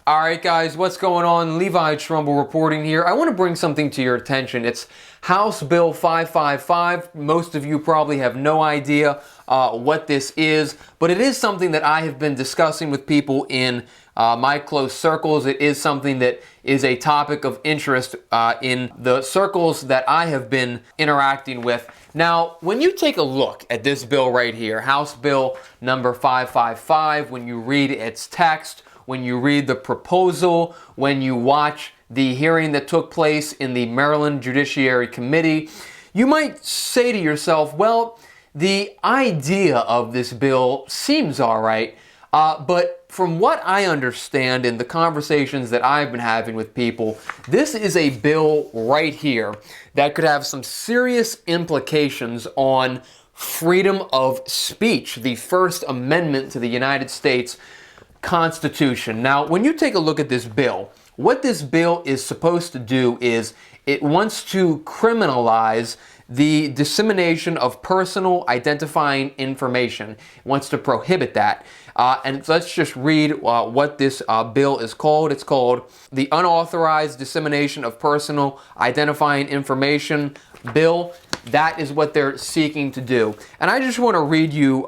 Alright guys, what's going on? Levi Trumbull reporting here. I want to bring something to your attention. It's House Bill 555. Most of you probably have no idea what this is, but it is something that I have been discussing with people in my close circles. It is something that is a topic of interest in the circles that I have been interacting with. Now, when you take a look at this bill right here, House Bill number 555, when you read its text, when you read the proposal, when you watch the hearing that took place in the Maryland Judiciary Committee, you might say to yourself, well, the idea of this bill seems all right, but from what I understand in the conversations that I've been having with people, this is a bill right here that could have some serious implications on freedom of speech, the First Amendment to the United States Constitution. Now, when you take a look at this bill, what this bill is supposed to do is it wants to criminalize the dissemination of personal identifying information. It wants to prohibit that. And let's just read what this bill is called. It's called the Unauthorized Dissemination of Personal Identifying Information Bill. That is what they're seeking to do. And I just want to read you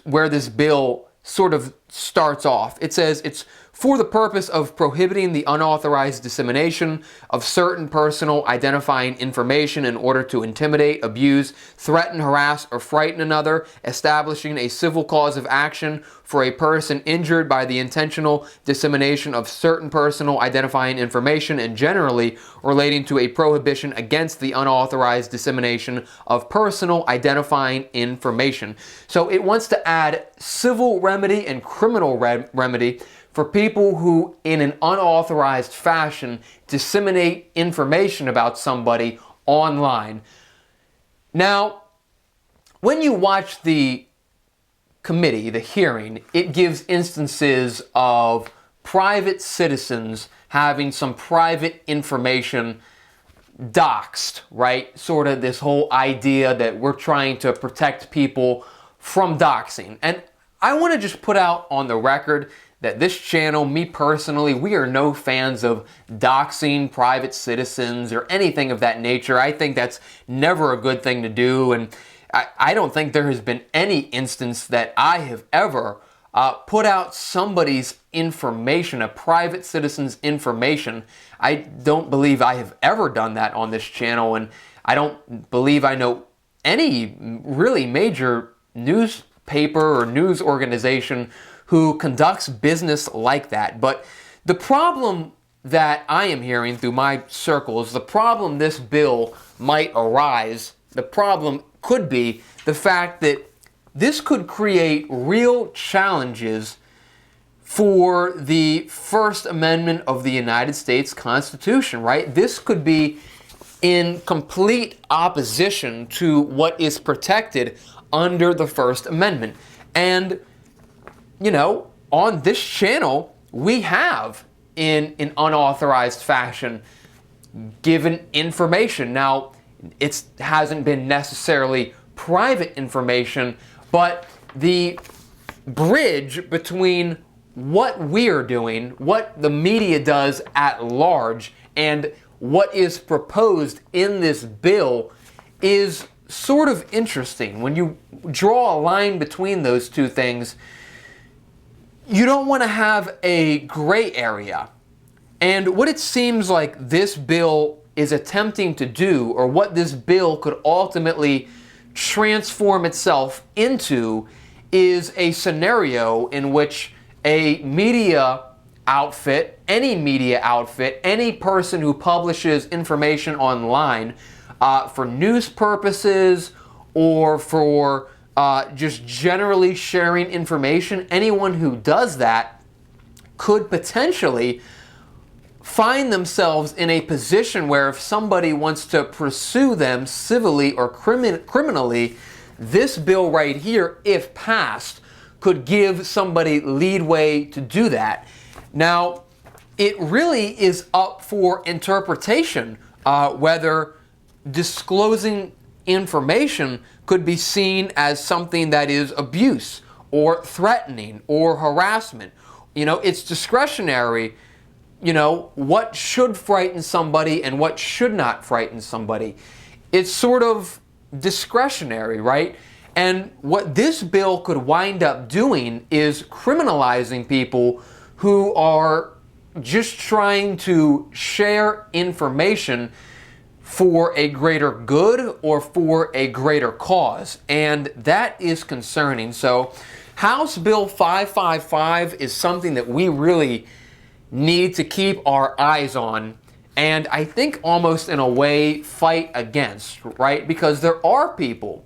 where this bill sort of starts off. It says it's for the purpose of prohibiting the unauthorized dissemination of certain personal identifying information in order to intimidate, abuse, threaten, harass, or frighten another, establishing a civil cause of action for a person injured by the intentional dissemination of certain personal identifying information, and generally relating to a prohibition against the unauthorized dissemination of personal identifying information. So it wants to add civil remedy and criminal remedy for people who, in an unauthorized fashion, disseminate information about somebody online. Now, when you watch the committee, the hearing, it gives instances of private citizens having some private information doxed, right? Sort of this whole idea that we're trying to protect people from doxing. And I want to just put out on the record that this channel, me personally, we are no fans of doxing private citizens or anything of that nature. I think that's never a good thing to do, and I don't think there has been any instance that I have ever put out somebody's information, a private citizen's information. I don't believe I have ever done that on this channel, and I don't believe I know any really major newspaper or news organization who conducts business like that. But the problem that I am hearing through my circles, the problem this bill might arise, the problem could be the fact that this could create real challenges for the First Amendment of the United States Constitution, right? This could be in complete opposition to what is protected under the First Amendment. And you know, on this channel, we have, in an unauthorized fashion, given information. Now, it hasn't been necessarily private information, but the bridge between what we're doing, what the media does at large, and what is proposed in this bill is sort of interesting. When you draw a line between those two things, you don't want to have a gray area. And what it seems like this bill is attempting to do, or what this bill could ultimately transform itself into, is a scenario in which a media outfit, any person who publishes information online for news purposes or for just generally sharing information, anyone who does that could potentially find themselves in a position where if somebody wants to pursue them civilly or criminally, this bill right here, if passed, could give somebody leadway to do that. Now, it really is up for interpretation whether disclosing information could be seen as something that is abuse or threatening or harassment, it's discretionary, what should frighten somebody and what should not frighten somebody. It's sort of discretionary, right? And what this bill could wind up doing is criminalizing people who are just trying to share information for a greater good or for a greater cause. And that is concerning. So House Bill 555 is something that we really need to keep our eyes on, and I think almost in a way fight against, right? Because there are people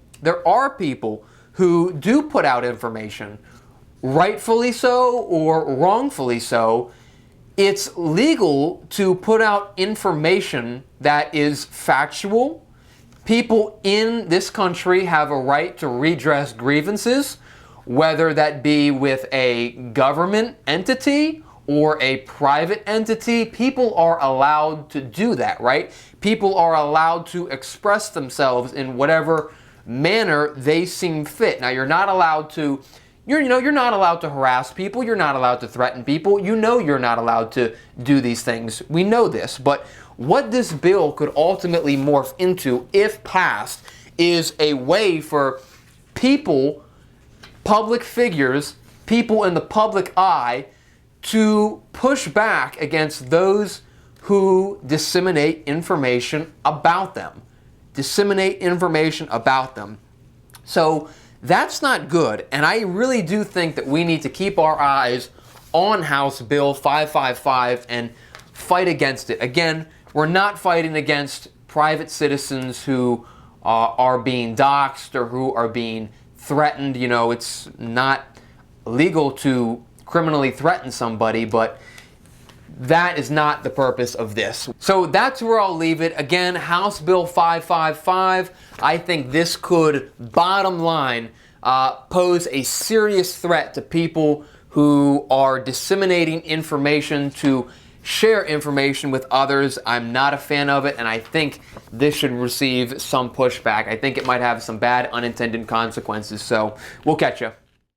who do put out information, rightfully so or wrongfully so. It's legal to put out information that is factual. People in this country have a right to redress grievances, whether that be with a government entity or a private entity. People are allowed to do that, right? People are allowed to express themselves in whatever manner they seem fit. Now, you're not allowed to you're not allowed to harass people. You're not allowed to threaten people. You're not allowed to do these things. We know this. But what this bill could ultimately morph into, if passed, is a way for people, public figures, people in the public eye, to push back against those who disseminate information about them. Disseminate information about them. So that's not good, and I really do think that we need to keep our eyes on House Bill 555 and fight against it. Again, we're not fighting against private citizens who are being doxxed or who are being threatened. It's not legal to criminally threaten somebody, but that is not the purpose of this. So that's where I'll leave it. Again, House Bill 555, I think this could, bottom line, pose a serious threat to people who are disseminating information to share information with others. I'm not a fan of it, and I think this should receive some pushback. I think it might have some bad unintended consequences. So we'll catch you.